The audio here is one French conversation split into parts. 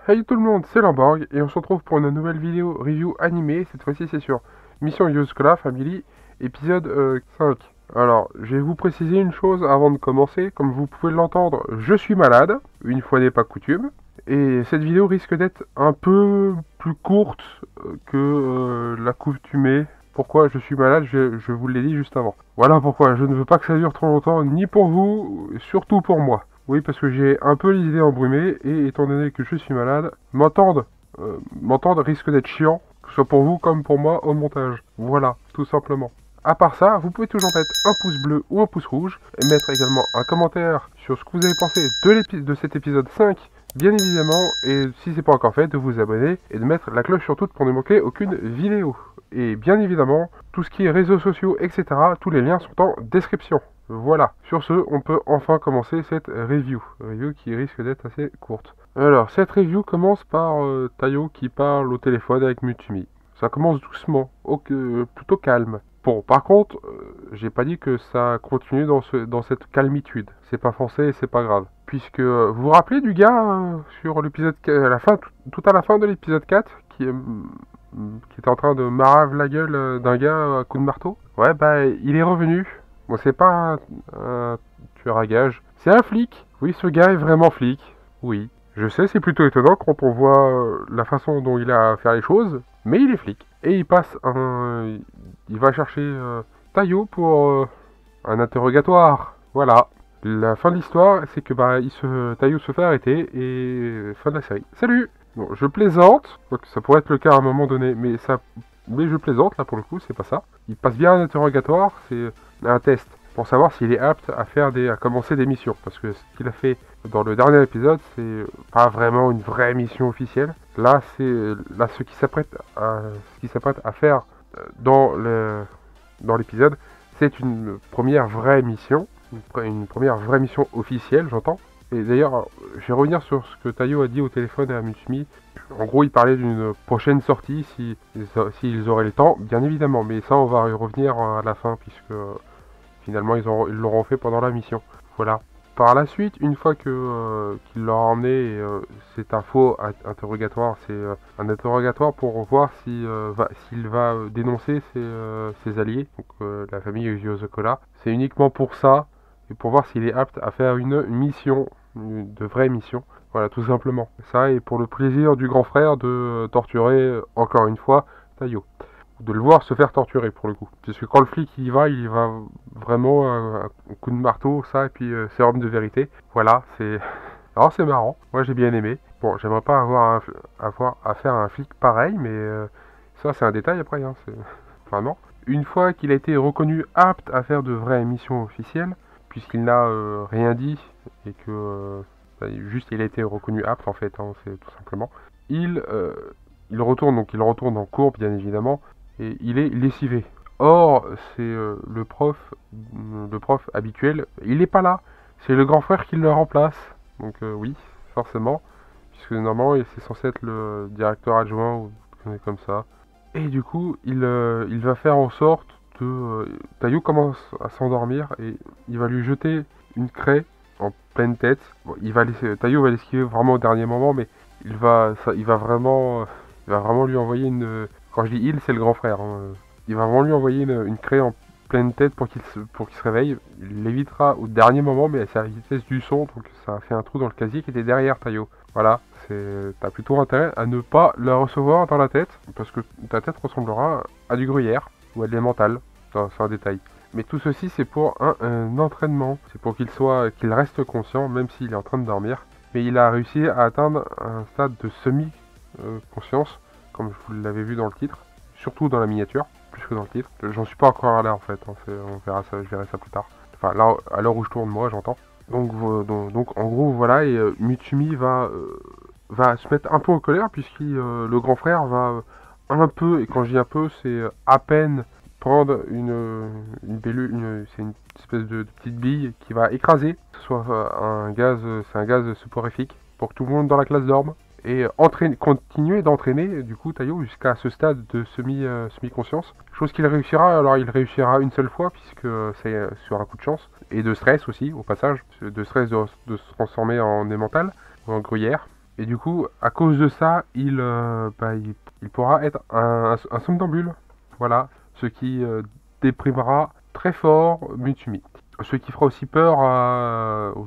Hey tout le monde, c'est Lamborg et on se retrouve pour une nouvelle vidéo review animée. Cette fois-ci c'est sur Mission Yozcola Family, épisode 5. Alors, je vais vous préciser une chose avant de commencer. Comme vous pouvez l'entendre, je suis malade, une fois n'est pas coutume. Et cette vidéo risque d'être un peu plus courte que l'accoutumée. Pourquoi je suis malade, je vous l'ai dit juste avant. Voilà pourquoi, je ne veux pas que ça dure trop longtemps, ni pour vous, surtout pour moi. Oui, parce que j'ai un peu les idées embrumées, et étant donné que je suis malade, m'entendre risque d'être chiant, que ce soit pour vous comme pour moi au montage. Voilà, tout simplement. À part ça, vous pouvez toujours mettre un pouce bleu ou un pouce rouge, et mettre également un commentaire sur ce que vous avez pensé de cet épisode 5, bien évidemment, et si c'est pas encore fait, de vous abonner, et de mettre la cloche sur toute pour ne manquer aucune vidéo. Et bien évidemment, tout ce qui est réseaux sociaux, etc., tous les liens sont en description. Voilà, sur ce, on peut enfin commencer cette review qui risque d'être assez courte. Alors, cette review commence par Tayo qui parle au téléphone avec Mutsumi. Ça commence doucement, plutôt calme. Bon, par contre, j'ai pas dit que ça continue dans cette calmitude. C'est pas forcé et c'est pas grave. Puisque, vous vous rappelez du gars sur l'épisode, à la fin, tout à la fin de l'épisode 4, qui était en train de marave la gueule d'un gars à coup de marteau? Ouais, bah, il est revenu. Bon, c'est pas un tueur à gages. C'est un flic. Oui, ce gars est vraiment flic. Oui. Je sais, c'est plutôt étonnant quand on voit la façon dont il a à faire les choses, mais il est flic. Et il va chercher Tayo pour un interrogatoire. Voilà. La fin de l'histoire, c'est que Tayo se fait arrêter et fin de la série. Salut! Bon, je plaisante, ça pourrait être le cas à un moment donné, mais je plaisante, là pour le coup, c'est pas ça. Il passe bien un interrogatoire, c'est un test, pour savoir s'il est apte à commencer des missions. Parce que ce qu'il a fait dans le dernier épisode, c'est pas vraiment une vraie mission officielle. Là, ce qu'il s'apprête à faire dans l'épisode, c'est une première vraie mission, une première vraie mission officielle, j'entends. Et d'ailleurs, je vais revenir sur ce que Tayo a dit au téléphone à Mutsumi. En gros, il parlait d'une prochaine sortie s'ils auraient le temps, bien évidemment. Mais ça, on va y revenir à la fin, puisque finalement, ils l'auront fait pendant la mission. Voilà. Par la suite, une fois qu'il l'aura emmené, c'est un faux interrogatoire. C'est un interrogatoire pour voir s'il va dénoncer ses alliés, donc la famille Yozcola. C'est uniquement pour ça, et pour voir s'il est apte à faire une mission, de vraie mission. Voilà, tout simplement. Ça, et pour le plaisir du grand frère de torturer, encore une fois, Tayo. De le voir se faire torturer, pour le coup. Parce que quand le flic il y va vraiment un coup de marteau, ça, et puis sérum de vérité. Voilà, c'est... Alors c'est marrant, moi j'ai bien aimé. Bon, j'aimerais pas avoir affaire à un flic pareil, mais ça c'est un détail après, hein, c'est... Vraiment. Une fois qu'il a été reconnu apte à faire de vraies missions officielles, puisqu'il n'a rien dit, et que juste il a été reconnu apte en fait, hein, c'est tout simplement. Il retourne en cours bien évidemment, et il est lessivé. Or, c'est le prof habituel, il n'est pas là, c'est le grand frère qui le remplace. Donc oui, forcément, puisque normalement c'est censé être le directeur adjoint ou comme ça. Et du coup, il va faire en sorte de... Tayo commence à s'endormir et il va lui jeter une craie en pleine tête. Bon, Tayo va l'esquiver vraiment au dernier moment, mais il va vraiment lui envoyer une... Quand je dis il, c'est le grand frère. Hein. Il va vraiment lui envoyer une craie en pleine tête pour qu'il se réveille. Il l'évitera au dernier moment, mais c'est à la vitesse du son, donc ça a fait un trou dans le casier qui était derrière Tayo. Voilà, t'as plutôt intérêt à ne pas la recevoir dans la tête, parce que ta tête ressemblera à du gruyère ou à de l'émental. C'est un détail. Mais tout ceci, c'est pour un entraînement. C'est pour qu'il reste conscient, même s'il est en train de dormir. Mais il a réussi à atteindre un stade de semi-conscience, comme vous l'avez vu dans le titre, surtout dans la miniature, plus que dans le titre. J'en suis pas encore là en fait, hein. On verra ça, je verrai ça plus tard. Enfin, là, à l'heure où je tourne, moi, j'entends. Donc en gros, voilà, et Mutsumi va se mettre un peu en colère, le grand frère va un peu, et quand je dis un peu, c'est à peine prendre c'est une espèce de petite bille qui va écraser, que ce soit c'est un gaz soporifique, pour que tout le monde dans la classe dorme, et continuer d'entraîner, du coup, Tayo, jusqu'à ce stade de semi-conscience. Chose qu'il réussira, alors il réussira une seule fois, puisque c'est sur un coup de chance, et de stress aussi, au passage, de stress de se transformer en émental, ou en gruyère. Et du coup, à cause de ça, il pourra être un somnambule. Voilà, ce qui déprimera très fort Mutsumi. Ce qui fera aussi peur au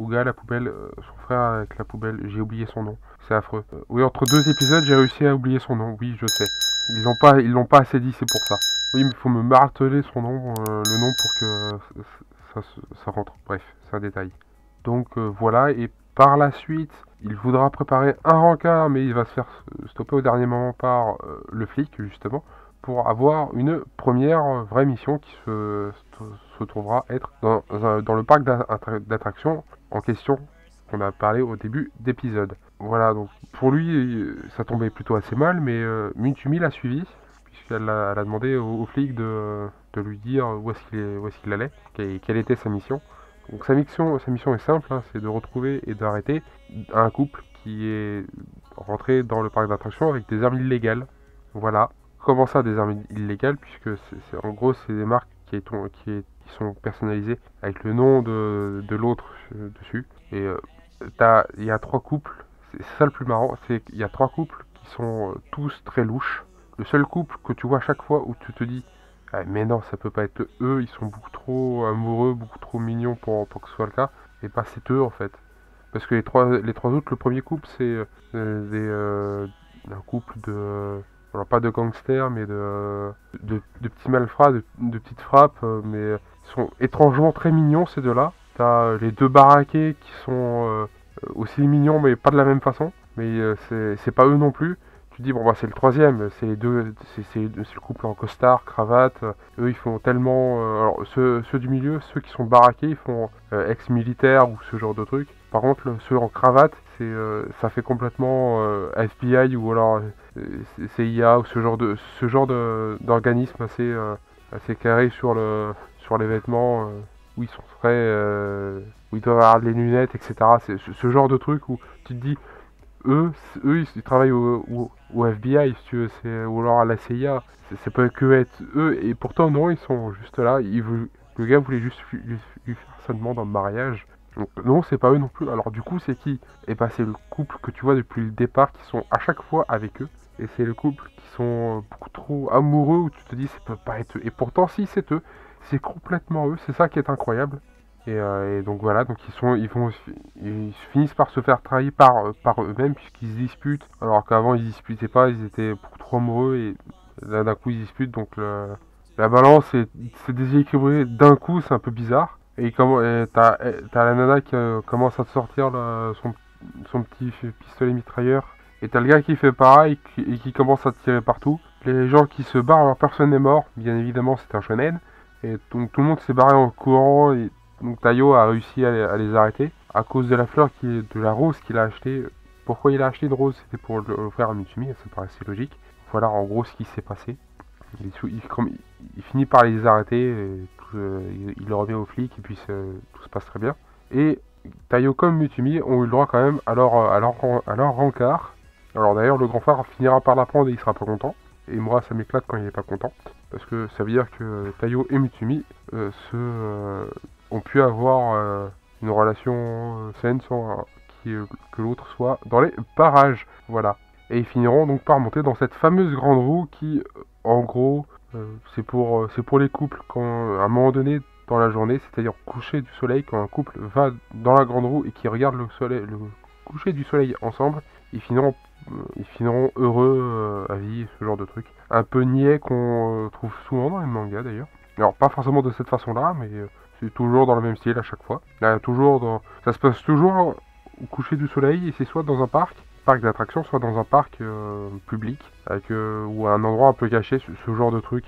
gars à la poubelle, son frère avec la poubelle, j'ai oublié son nom, c'est affreux. Oui, entre deux épisodes, j'ai réussi à oublier son nom, oui, je sais. Ils l'ont pas assez dit, c'est pour ça. Oui, mais il faut me marteler son nom, le nom pour que ça rentre. Bref, c'est un détail. Donc voilà, et par la suite, il voudra préparer un rencard, mais il va se faire stopper au dernier moment par le flic, justement, pour avoir une première vraie mission qui se trouvera être dans le parc d'attractions en question qu'on a parlé au début d'épisode. Voilà, donc pour lui, ça tombait plutôt assez mal, mais Mitsumi l'a suivi, puisqu'elle a demandé au flic de lui dire où est-ce qu'il allait, quelle était sa mission. Donc sa mission est simple, hein, c'est de retrouver et d'arrêter un couple qui est rentré dans le parc d'attractions avec des armes illégales. Voilà. Comment ça, des armes illégales, puisque en gros c'est des marques qui sont personnalisées avec le nom de l'autre dessus. Et il y a trois couples, c'est ça le plus marrant, c'est qu'il y a trois couples qui sont tous très louches. Le seul couple que tu vois à chaque fois où tu te dis ah, mais non, ça peut pas être eux, ils sont beaucoup trop amoureux, beaucoup trop mignons pour que ce soit le cas. Et pas c'est eux en fait. Parce que les trois autres, le premier couple, c'est un couple de. Alors pas de gangsters, mais de petits malfrats, de petites frappes, mais ils sont étrangement très mignons ces deux-là. T'as les deux baraqués qui sont aussi mignons, mais pas de la même façon. Mais c'est pas eux non plus. Tu dis, bon, bah, c'est le troisième, c'est les deux, c'est le couple en costard, cravate. Eux, ils font tellement. Alors, ceux du milieu, ceux qui sont baraqués, ils font ex-militaire ou ce genre de truc. Par contre, ceux en cravate, ça fait complètement FBI ou alors CIA ou ce genre d'organisme assez carré sur les vêtements où ils sont très. Où ils doivent avoir les lunettes, etc. C'est ce genre de truc où tu te dis eux, ils travaillent au FBI, si tu veux, ou alors à la CIA. C'est pas que être eux, et pourtant, non, ils sont juste là. Le gars voulait juste lui faire sa demande en mariage. Donc, non, c'est pas eux non plus. Alors, du coup, c'est qui? Et bah, c'est le couple que tu vois depuis le départ qui sont à chaque fois avec eux. Et c'est le couple qui sont beaucoup trop amoureux où tu te dis, ça peut pas être eux. Et pourtant, si, c'est eux. C'est complètement eux. C'est ça qui est incroyable. Et donc voilà, donc ils finissent par se faire trahir par eux-mêmes puisqu'ils se disputent. Alors qu'avant ils disputaient pas, ils étaient beaucoup trop amoureux et là d'un coup ils disputent. Donc la balance c'est déséquilibré d'un coup, c'est un peu bizarre. Et t'as la nana qui commence à te sortir son petit pistolet mitrailleur. Et t'as le gars qui fait pareil et qui commence à tirer partout. Les gens qui se barrent, alors personne n'est mort, bien évidemment c'est un shonen. Et donc tout le monde s'est barré en courant. Et donc Tayo a réussi à les arrêter à cause de la fleur de la rose qu'il a acheté. Pourquoi il a acheté une rose? C'était pour l'offrir à Mitsumi, ça paraissait logique. Voilà en gros ce qui s'est passé. Il finit par les arrêter, et il le remet aux flics et puis tout se passe très bien. Et Tayo comme Mitsumi ont eu le droit quand même à leur rencard. Alors d'ailleurs le grand frère finira par l'apprendre et il sera pas content. Et moi ça m'éclate quand il est pas content. Parce que ça veut dire que Tayo et Mitsumi ont pu avoir une relation saine sans que l'autre soit dans les parages. Voilà. Et ils finiront donc par monter dans cette fameuse grande roue qui, en gros, c'est pour les couples quand, à un moment donné dans la journée, c'est-à-dire au coucher du soleil, quand un couple va dans la grande roue et qui regarde le coucher du soleil ensemble, ils finiront heureux à vie, ce genre de truc. Un peu niais qu'on trouve souvent dans les mangas d'ailleurs. Alors pas forcément de cette façon-là, mais c'est toujours dans le même style à chaque fois. Là, ça se passe toujours au coucher du soleil et c'est soit dans un parc d'attractions, soit dans un parc public, ou un endroit un peu caché, ce genre de truc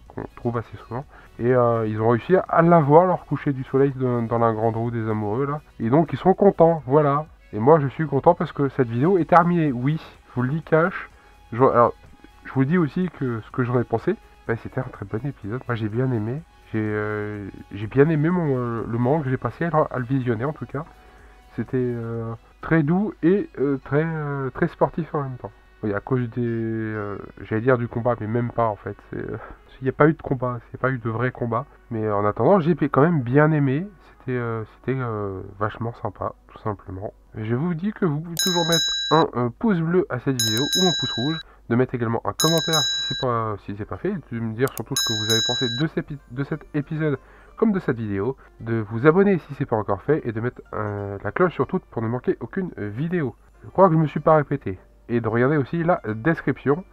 qu'on trouve assez souvent. Et ils ont réussi à l'avoir, leur coucher du soleil dans la grande roue des amoureux là. Et donc ils sont contents, voilà. Et moi je suis content parce que cette vidéo est terminée, oui, je vous le dis cash. Alors, je vous dis aussi que ce que j'en ai pensé, c'était un très bon épisode, moi j'ai bien aimé. J'ai bien aimé le moment que j'ai passé à le visionner en tout cas. C'était très doux et très sportif en même temps. Oui, à cause j'allais dire du combat, mais même pas en fait. Il n'y a pas eu de combat, il n'y a pas eu de vrai combat. Mais en attendant, j'ai quand même bien aimé. C'était vachement sympa, tout simplement. Je vous dis que vous pouvez toujours mettre un pouce bleu à cette vidéo ou un pouce rouge, de mettre également un commentaire si c'est pas fait, de me dire surtout ce que vous avez pensé de cet épisode comme de cette vidéo, de vous abonner si c'est pas encore fait et de mettre la cloche sur toutes pour ne manquer aucune vidéo. Je crois que je me suis pas répété. Et de regarder aussi la description,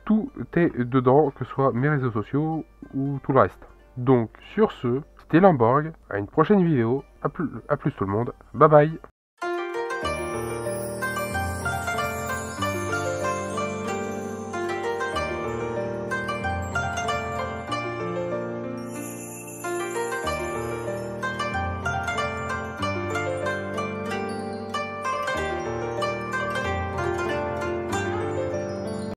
tout est dedans, que ce soit mes réseaux sociaux ou tout le reste. Donc sur ce, c'était Lamborg, à une prochaine vidéo, à plus tout le monde, bye bye.